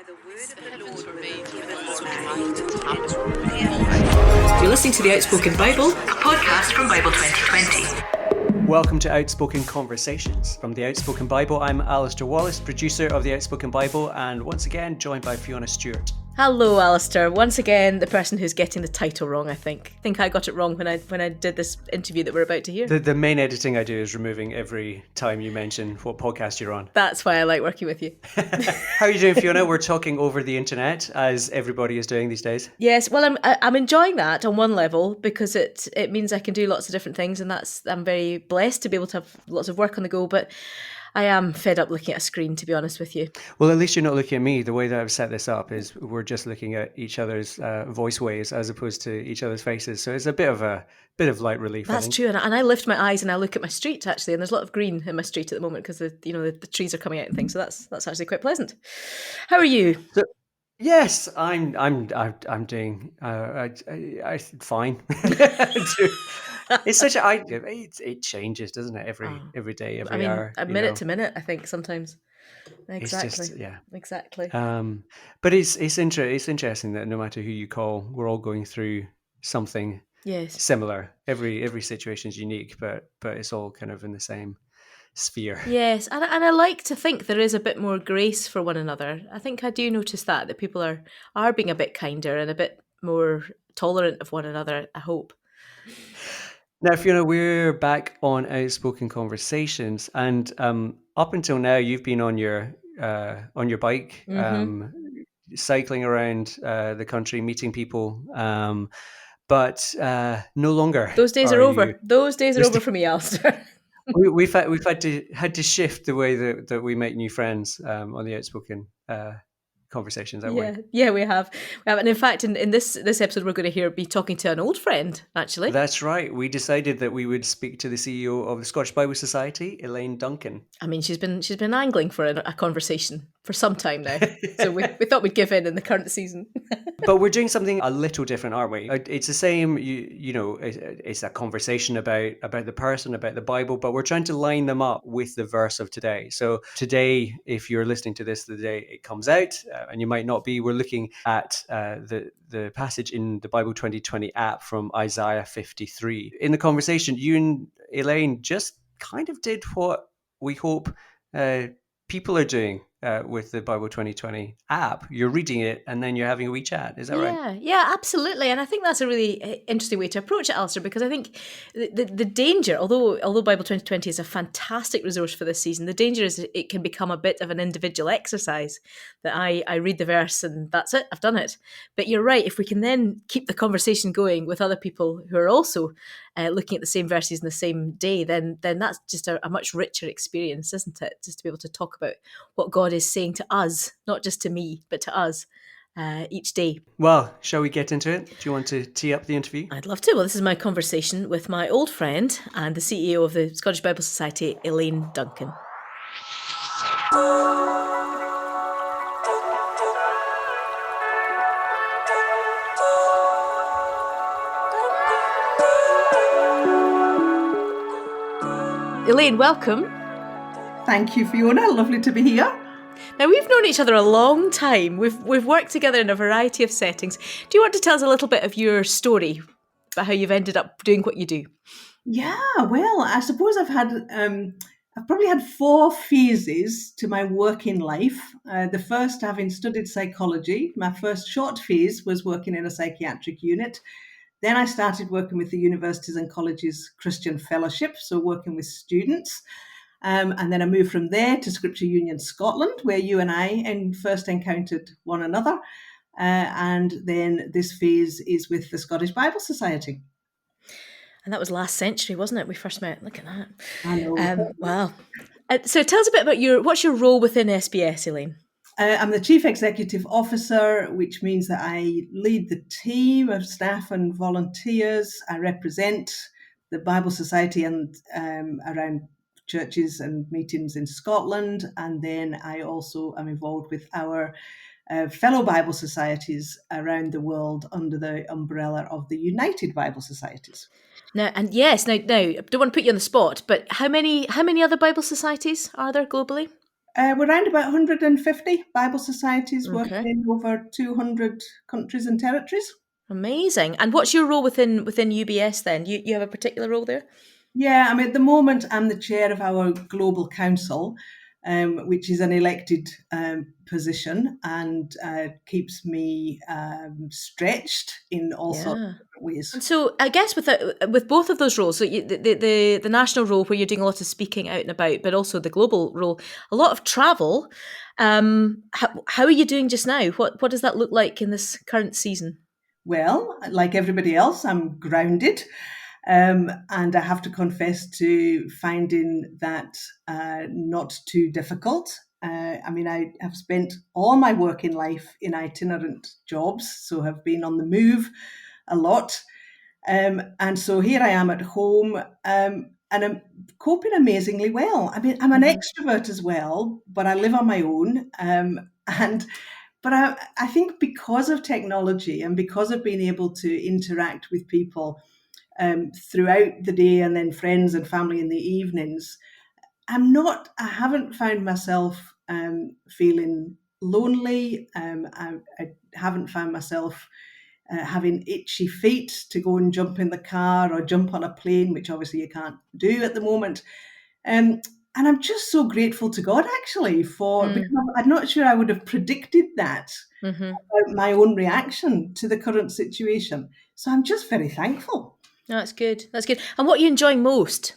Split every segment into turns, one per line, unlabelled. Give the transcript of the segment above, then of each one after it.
by the word of the Lord were made
You're listening to the Outspoken Bible, a podcast from Bible 2020.
Welcome to Outspoken Conversations. From the Outspoken Bible, I'm Alistair Wallace, producer of the Outspoken Bible, and once again joined by Fiona Stewart.
Hello, Alistair. Once again, the person who's getting the title wrong, I think. I think I got it wrong when I did this interview that we're about to hear.
The main editing I do is removing every time you mention what podcast you're on.
That's why I like working with you.
How are you doing, Fiona? We're talking over the internet, as everybody is doing these days.
Yes, well, I'm enjoying that on one level because it means I can do lots of different things, and I'm very blessed to be able to have lots of work on the go, but I am fed up looking at a screen, to be honest with you.
Well, at least you're not looking at me. The way that I've set this up is we're just looking at each other's voice waves as opposed to each other's faces. So it's a bit of light relief.
That's true, and I lift my eyes and I look at my street actually, and there's a lot of green in my street at the moment because the trees are coming out and things. So that's actually quite pleasant. How are you?
Yes, I'm doing fine. It's such it changes, doesn't it? Every day, every hour.
Minute to minute, I think sometimes. Exactly.
It's just, yeah.
Exactly.
But it's interesting that no matter who you call, we're all going through something similar. Every situation is unique, but it's all kind of in the same sphere.
Yes, and I like to think there is a bit more grace for one another. I think I do notice that people are being a bit kinder and a bit more tolerant of one another, I hope.
Now, Fiona, we're back on Outspoken Conversations, and up until now, you've been on your bike, cycling around the country, meeting people, but no longer.
Those days are over. Those days are over for me, Alistair.
We've had to shift the way that we make new friends on the Outspoken Conversations, haven't we?
Yeah, we have. And in fact, in this episode, we're going to be talking to an old friend, actually.
That's right. We decided that we would speak to the CEO of the Scottish Bible Society, Elaine Duncan.
I mean, she's been angling for a conversation for some time now, so we thought we'd give in the current season.
But we're doing something a little different, aren't we? It's the same, it's a conversation about the person, about the Bible, but we're trying to line them up with the verse of today. So today, if you're listening to this the day it comes out, and you might not be, we're looking at the passage in the Bible 2020 app from Isaiah 53. In the conversation, you and Elaine just kind of did what we hope people are doing with the Bible 2020 app. You're reading it and then you're having a wee chat. Is that right?
Yeah, absolutely. And I think that's a really interesting way to approach it, Alistair, because I think the danger, although Bible 2020 is a fantastic resource for this season, the danger is it can become a bit of an individual exercise that I read the verse and that's it, I've done it. But you're right, if we can then keep the conversation going with other people who are also looking at the same verses in the same day, then that's just a much richer experience, isn't it? Just to be able to talk about what God is saying to us, not just to me, but to us each day.
Well, shall we get into it? Do you want to tee up the interview?
I'd love to. Well, this is my conversation with my old friend and the CEO of the Scottish Bible Society, Elaine Duncan. Elaine, welcome.
Thank you, Fiona. Lovely to be here.
Now, we've known each other a long time. We've worked together in a variety of settings. Do you want to tell us a little bit of your story about how you've ended up doing what you do?
Yeah, well, I suppose I've probably had 4 phases to my working life. The first, having studied psychology, my first short phase was working in a psychiatric unit. Then I started working with the Universities and Colleges Christian Fellowship, so working with students. And then I moved from there to Scripture Union Scotland, where you and I first encountered one another. And then this phase is with the Scottish Bible Society.
And that was last century, wasn't it? We first met. Look at that.
I know.
Wow. So tell us a bit about what's your role within SBS, Elaine?
I'm the Chief Executive Officer, which means that I lead the team of staff and volunteers. I represent the Bible Society and around churches and meetings in Scotland. And then I also am involved with our fellow Bible societies around the world under the umbrella of the United Bible Societies.
Now, I don't want to put you on the spot, but how many other Bible societies are there globally?
We're around about 150 Bible societies working
Okay.
in over 200 countries and territories.
Amazing. And what's your role within UBS then? You have a particular role there?
Yeah, I mean, at the moment, I'm the chair of our global council, which is an elected position and keeps me stretched in all sorts
Yeah.
of different ways.
And so I guess with both of those roles, so the national role where you're doing a lot of speaking out and about, but also the global role, a lot of travel. How are you doing just now? What does that look like in this current season?
Well, like everybody else, I'm grounded. And I have to confess to finding that not too difficult. I mean, I have spent all my working life in itinerant jobs, so have been on the move a lot. And so here I am at home, and I'm coping amazingly well. I mean, I'm an extrovert as well, but I live on my own. And but I think because of technology and because of being able to interact with people throughout the day and then friends and family in the evenings, I haven't found myself feeling lonely. I haven't found myself having itchy feet to go and jump in the car or jump on a plane, which obviously you can't do at the moment. Um, and I'm just so grateful to God actually because I'm not sure I would have predicted that
Mm-hmm.
about my own reaction to the current situation. So I'm just very thankful.
That's good. That's good. And what are you enjoying most?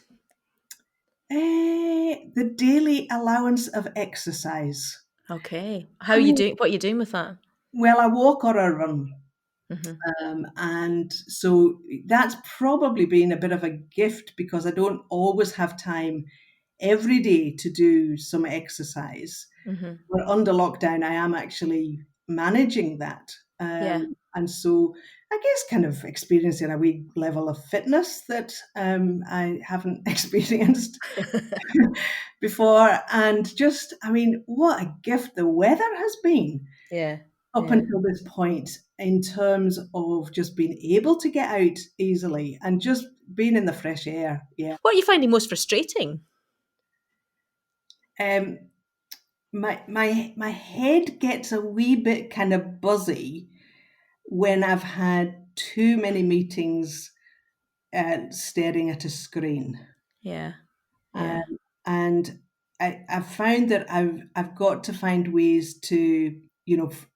The daily allowance of exercise.
Okay. How
I
are you
mean,
doing? What are you doing with that?
well, I walk or I run.
Mm-hmm.
And so that's probably been a bit of a gift because I don't always have time every day to do some exercise.
Mm-hmm.
But under lockdown, I am actually managing that.
Yeah.
And so I guess kind of experiencing a wee level of fitness that I haven't experienced before. And just, I mean, what a gift the weather has been
Yeah.
up
Yeah.
until this point in terms of just being able to get out easily and just being in the fresh air. Yeah.
What are you finding most frustrating?
Um, my head gets a wee bit kind of buzzy when I've had too many meetings staring at a screen.
Yeah.
Um,
Yeah.
and I've found that I've got to find ways to,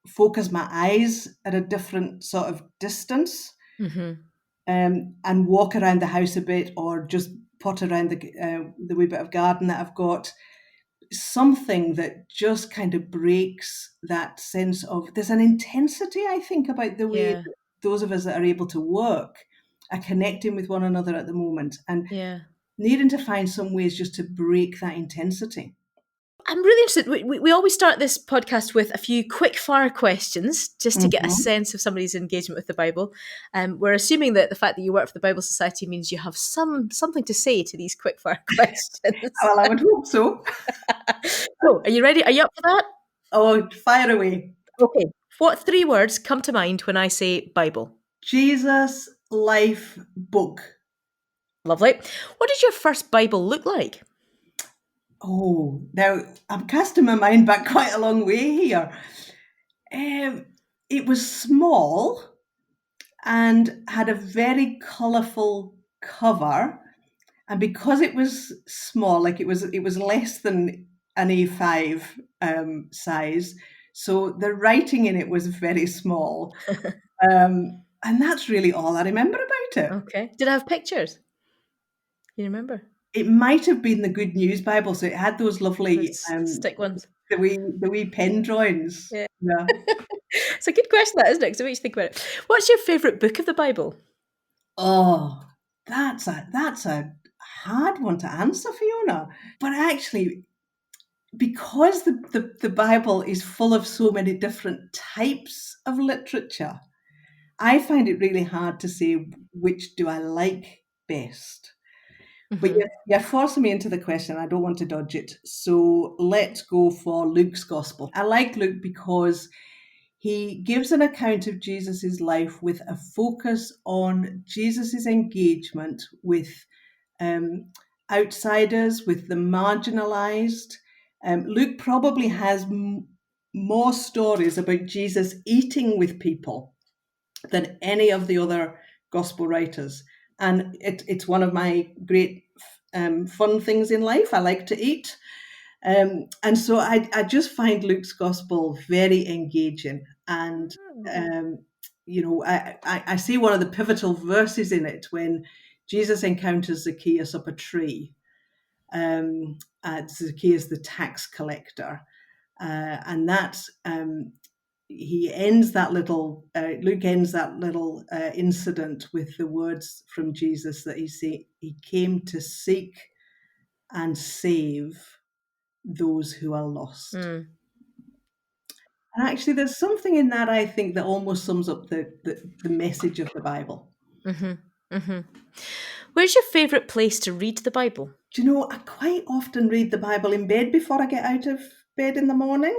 focus my eyes at a different sort of distance,
Mm-hmm.
and walk around the house a bit or just pot around the wee bit of garden that I've got. Something that just kind of breaks that sense of there's an intensity, I think, about the way
Yeah.
that those of us that are able to work are connecting with one another at the moment and
Yeah.
needing to find some ways just to break that intensity.
I'm really interested. We always start this podcast with a few quick fire questions just to get a
Mhm.
sense of somebody's engagement with the Bible. We're assuming that the fact that you work for the Bible Society means you have something to say to these quick fire questions.
Well, I would hope so.
So, are you ready? Are you up for that?
Oh, fire away.
Okay. What three words come to mind when I say Bible?
Jesus life book.
Lovely. What did your first Bible look like?
Oh, now I'm casting my mind back quite a long way here. It was small and had a very colourful cover. And because it was small, like it was less than an A5 size, so the writing in it was very small. And that's really all I remember about it.
Okay. Did I have pictures? You remember?
It might have been the Good News Bible, so it had those lovely
Those stick ones.
the wee pen drawings.
Yeah.
Yeah.
It's a good question, that, isn't it? 'Cause it makes you think about it. What's your favourite book of the Bible?
Oh, that's a hard one to answer, Fiona. But actually, because the Bible is full of so many different types of literature, I find it really hard to say which do I like best. But
Mm-hmm.
you're forcing me into the question. I don't want to dodge it. So let's go for Luke's Gospel. I like Luke because he gives an account of Jesus's life with a focus on Jesus's engagement with um, outsiders, with the marginalized, Luke probably has more stories about Jesus eating with people than any of the other gospel writers. And it's one of my great fun things in life. I like to eat. And so I just find Luke's gospel very engaging. And, I see one of the pivotal verses in it when Jesus encounters Zacchaeus up a tree. Zacchaeus, the tax collector. And that's he ends that little Luke ends that little incident with the words from Jesus that he came to seek and save those who are lost. And actually, there's something in that, I think, that almost sums up the message of the Bible.
Where's your favourite place to read the Bible?
Do you know, I quite often read the Bible in bed before I get out of bed in the morning.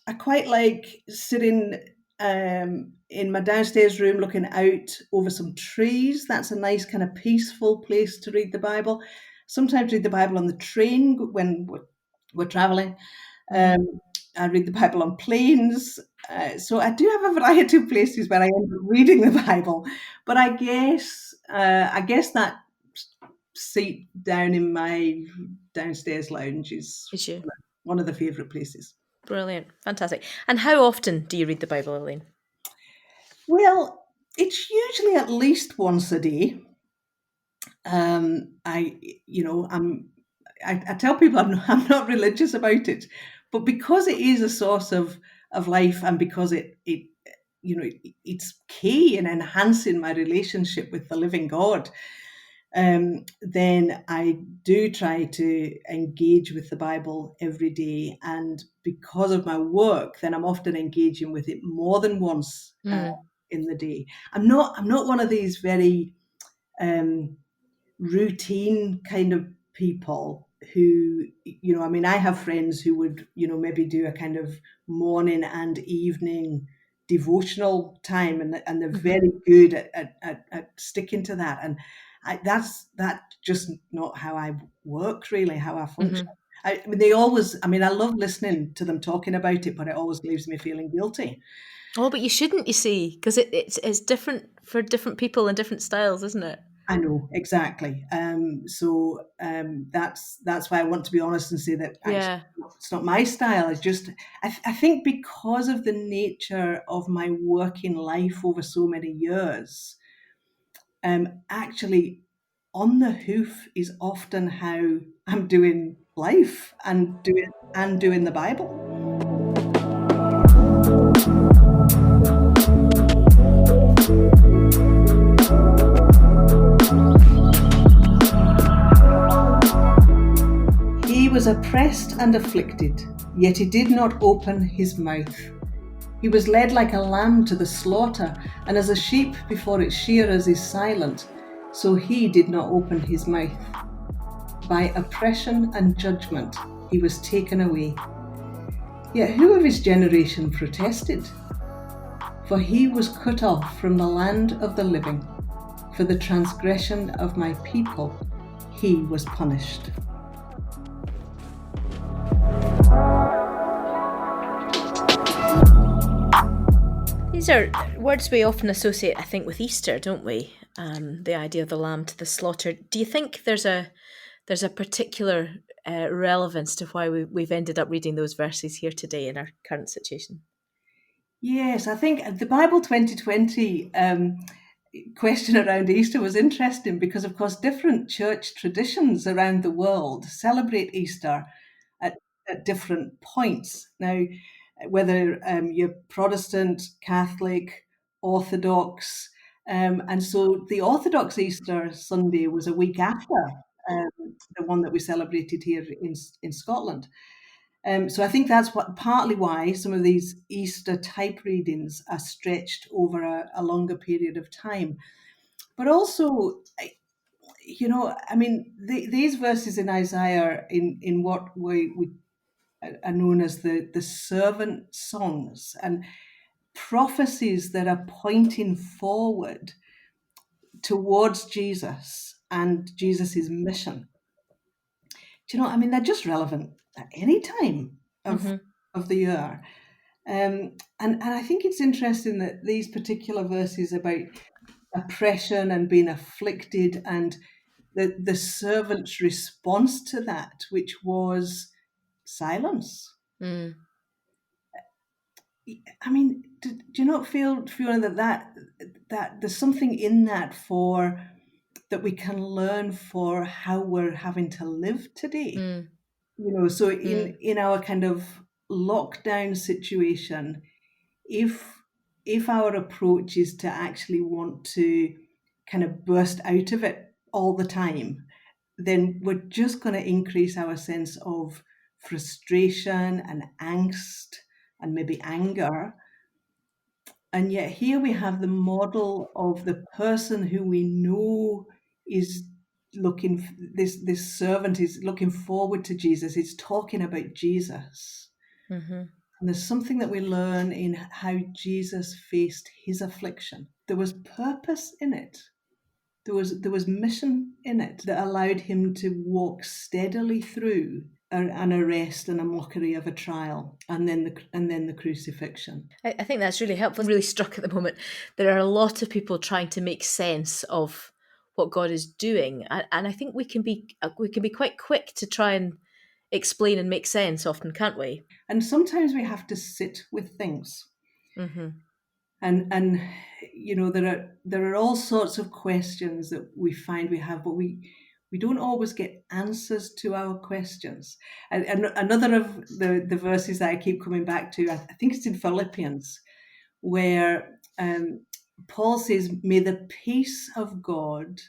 I quite like sitting in my downstairs room looking out over some trees. That's a nice kind of peaceful place to read the Bible. Sometimes read the Bible on the train when we're traveling. I read the Bible on planes. So I do have a variety of places where I end up reading the Bible. But I guess that seat down in my downstairs lounge is one of the favourite places.
Brilliant. Fantastic. And how often do you read the Bible, Elaine?
Well, it's usually at least once a day. I tell people I'm not religious about it, but because it is a source of life, and because it's key in enhancing my relationship with the living God, then I do try to engage with the Bible every day. And because of my work, then I'm often engaging with it more than once in the day. I'm not one of these very routine kind of people who, I have friends who would, maybe do a kind of morning and evening devotional time, and they're very good at sticking to that. And that's just not how I work, really, how I function. I love listening to them talking about it, but it always leaves me feeling guilty.
Oh, but you shouldn't, you see, because it's different for different people and different styles, isn't it?
I know, exactly. So that's why I want to be honest and say that actually it's not my style. It's just, I think because of the nature of my working life over so many years, actually on the hoof is often how I'm doing life and doing the Bible. He was oppressed and afflicted, yet he did not open his mouth. He was led like a lamb to the slaughter, and as a sheep before its shearers is silent, so he did not open his mouth. By oppression and judgment he was taken away. Yet who of his generation protested? For he was cut off from the land of the living. For the transgression of my people he was punished.
These are words we often associate, I think, with Easter, don't we? The idea of the lamb to the slaughter. Do you think there's a particular relevance to why we've ended up reading those verses here today in our current situation?
Yes, I think the Bible 2020 question around Easter was interesting because, of course, different church traditions around the world celebrate Easter at different points. Now, whether you're Protestant, Catholic, Orthodox, and so the Orthodox Easter Sunday was a week after the one that we celebrated here in Scotland. So I think that's partly why some of these Easter type readings are stretched over a longer period of time. But also, these verses in Isaiah in what we are known as the servant songs and prophecies that are pointing forward towards Jesus and Jesus's mission. do you know, I mean, they're just relevant at any time of the year. And I think it's interesting that these particular verses about oppression and being afflicted and the servant's response to that, which was silence.
Mm.
I mean, do you not feel, Fiona, that there's something in that that we can learn for how we're having to live today?
Mm.
You know, so in our kind of lockdown situation, if our approach is to actually want to kind of burst out of it all the time, then we're just going to increase our sense of frustration and angst and maybe anger. And yet here we have the model of the person who we know is this servant is looking forward to Jesus. It's talking about Jesus.
Mm-hmm.
And there's something that we learn in how Jesus faced his affliction. There was purpose in it. There was mission in it that allowed him to walk steadily through an arrest and a mockery of a trial, and then the crucifixion.
I think that's really helpful. Really struck at the moment. There are a lot of people trying to make sense of what God is doing, and I think we can be quite quick to try and explain and make sense often, can't we?
And sometimes we have to sit with things.
Mm-hmm.
And you know, there are all sorts of questions that we find we have, but we don't always get answers to our questions. And another of the verses that I keep coming back to, I think it's in Philippians, where Paul says, "May the peace of God,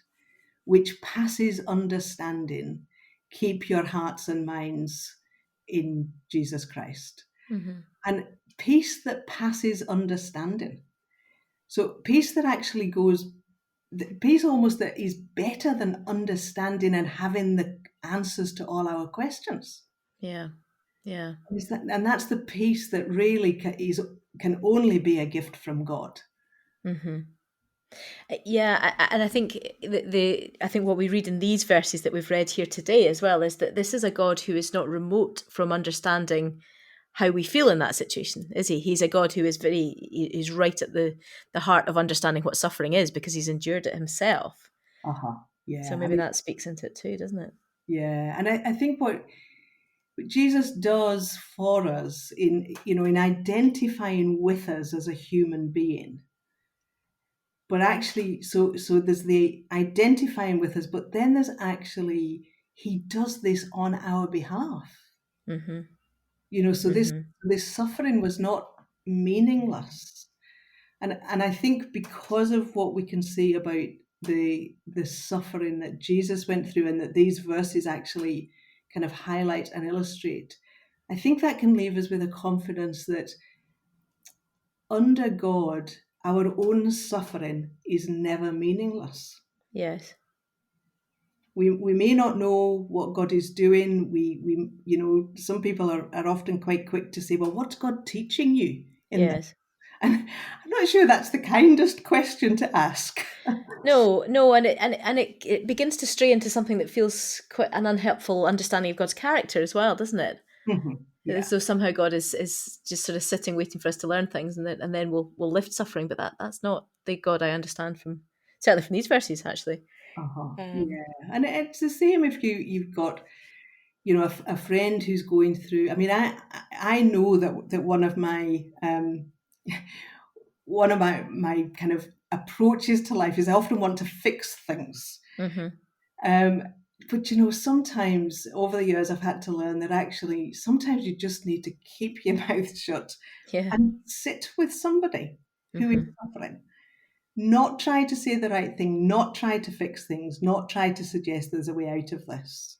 which passes understanding, keep your hearts and minds in Jesus Christ."
Mm-hmm.
And peace that passes understanding. So peace that actually goes, peace almost that is better than understanding and having the answers to all our questions.
Yeah.
And that's the peace that really can only be a gift from God.
Mm-hmm. Yeah, and I think I think what we read in these verses that we've read here today as well is that this is a God who is not remote from understanding how we feel in that situation, is he? He's a God who is he's right at the heart of understanding what suffering is because he's endured it himself.
Yeah.
So maybe that speaks into it too, doesn't it?
Yeah, and I think what Jesus does for us in identifying with us as a human being. But actually, so there's the identifying with us, but then there's actually, he does this on our behalf.
Mm-hmm.
You know, so this suffering was not meaningless. And I think because of what we can see about the suffering that Jesus went through and that these verses actually kind of highlight and illustrate, I think that can leave us with a confidence that under God, our own suffering is never meaningless.
Yes.
We may not know what God is doing. We some people are often quite quick to say, well, what's God teaching you in this? And I'm not sure that's the kindest question to ask.
No, and it begins to stray into something that feels quite an unhelpful understanding of God's character as well, doesn't it?
Yeah.
As though somehow God is just sort of sitting waiting for us to learn things and then we'll lift suffering, but that's not the God I understand certainly from these verses actually.
Yeah, and it's the same if you've got a friend who's going through. I mean, I know that one of my kind of approaches to life is I often want to fix things. But sometimes over the years I've had to learn that actually sometimes you just need to keep your mouth shut and sit with somebody who is suffering. Not try to say the right thing, not try to fix things, not try to suggest there's a way out of this,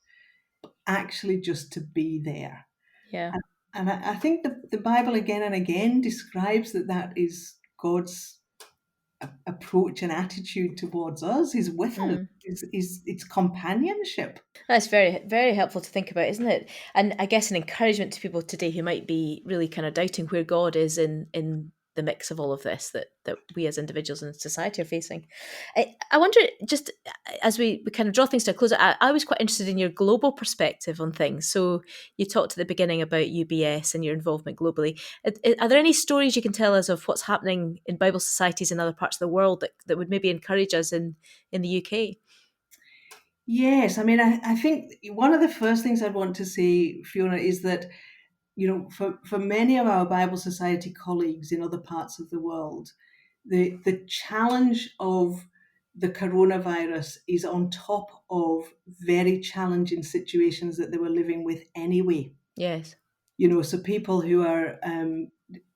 but actually just to be there.
Yeah.
And I think the Bible again and again describes that is God's approach and attitude towards us. He's with us. It's companionship.
That's very, very helpful to think about, isn't it? And I guess an encouragement to people today who might be really kind of doubting where God is in the mix of all of this that we as individuals and society are facing. I wonder, just as we kind of draw things to a close, I was quite interested in your global perspective on things. So you talked at the beginning about UBS and your involvement globally. Are there any stories you can tell us of what's happening in Bible societies in other parts of the world that would maybe encourage us in the UK?
Yes, I mean, I think one of the first things I'd want to say, Fiona, is that, for many of our Bible Society colleagues in other parts of the world, the challenge of the coronavirus is on top of very challenging situations that they were living with anyway.
Yes.
So people who are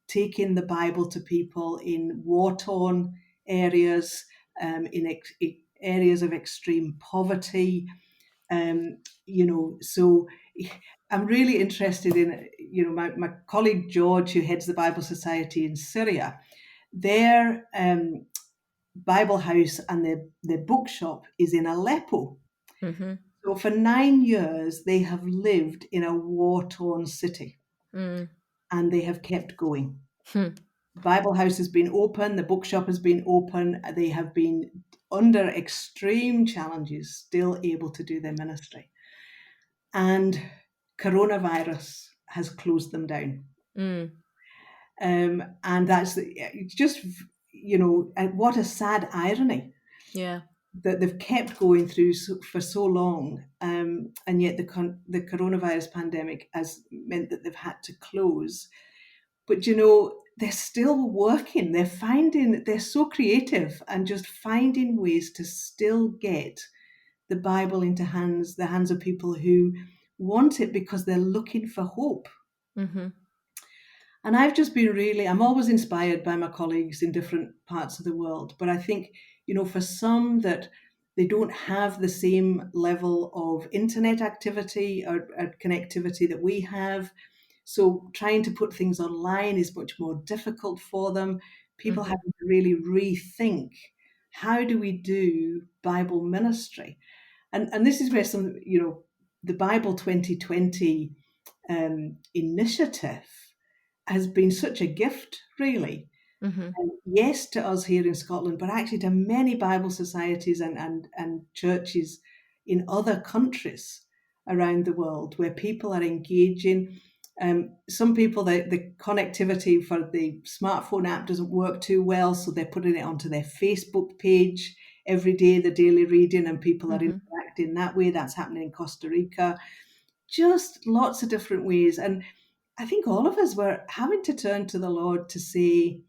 taking the Bible to people in war-torn areas, in areas of extreme poverty, so I'm really interested in, my colleague George, who heads the Bible Society in Syria, their Bible house and their bookshop is in Aleppo.
Mm-hmm.
So for 9 years, they have lived in a war-torn city, and they have kept going. The Bible house has been open, the bookshop has been open, they have been under extreme challenges, still able to do their ministry. And coronavirus has closed them down. And that's just, what a sad irony.
Yeah.
That they've kept going through for so long, and yet the coronavirus pandemic has meant that they've had to close. But they're still working. They're so creative and just finding ways to still get the Bible into the hands of people who want it because they're looking for hope.
Mm-hmm.
And I've just been I'm always inspired by my colleagues in different parts of the world. But I think, for some that they don't have the same level of internet activity or connectivity that we have. So trying to put things online is much more difficult for them. People
Mm-hmm.
having to really rethink, how do we do Bible ministry? And this is where the Bible 2020 initiative has been such a gift, really.
Mm-hmm.
Yes, to us here in Scotland, but actually to many Bible societies and churches in other countries around the world where people are engaging. Some people, the connectivity for the smartphone app doesn't work too well, so they're putting it onto their Facebook page every day, the daily reading, and people are interacting that way. That's happening in Costa Rica. Just lots of different ways. And I think all of us were having to turn to the Lord to say,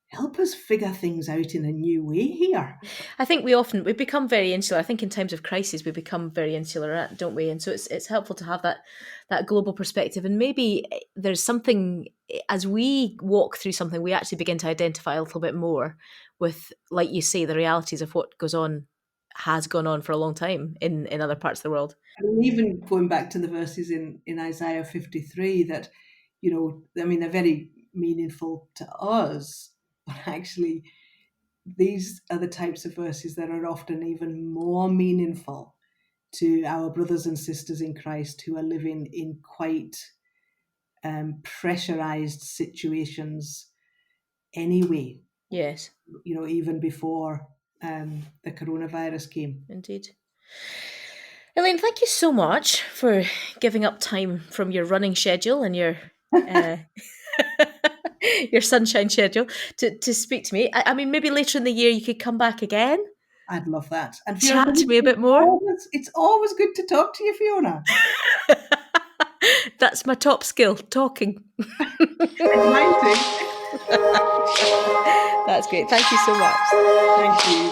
help us figure things out in a new way here.
I think we become very insular. I think in times of crisis, we become very insular, don't we? And so it's helpful to have that global perspective. And maybe there's something, as we walk through something, we actually begin to identify a little bit more with, like you say, the realities of what has gone on for a long time in other parts of the world.
And even going back to the verses in Isaiah 53 that, they're very meaningful to us, but actually these are the types of verses that are often even more meaningful to our brothers and sisters in Christ who are living in quite pressurized situations anyway.
Yes.
Even before the coronavirus came.
Indeed. Elaine, thank you so much for giving up time from your running schedule and your your sunshine schedule to speak to me. I mean, maybe later in the year you could come back again.
I'd love that. And
chat to me a bit more.
It's always good to talk to you, Fiona.
That's my top skill, talking.
Mine too.
That's great. Thank you so much.
Thank you.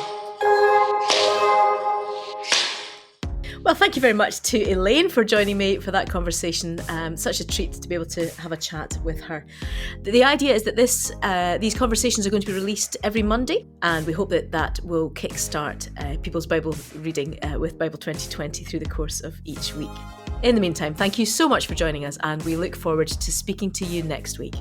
Well, thank you very much to Elaine for joining me for that conversation. Such a treat to be able to have a chat with her. The idea is that these conversations are going to be released every Monday, and we hope that will kickstart people's Bible reading with Bible 2020 through the course of each week. In the meantime, thank you so much for joining us, and we look forward to speaking to you next week.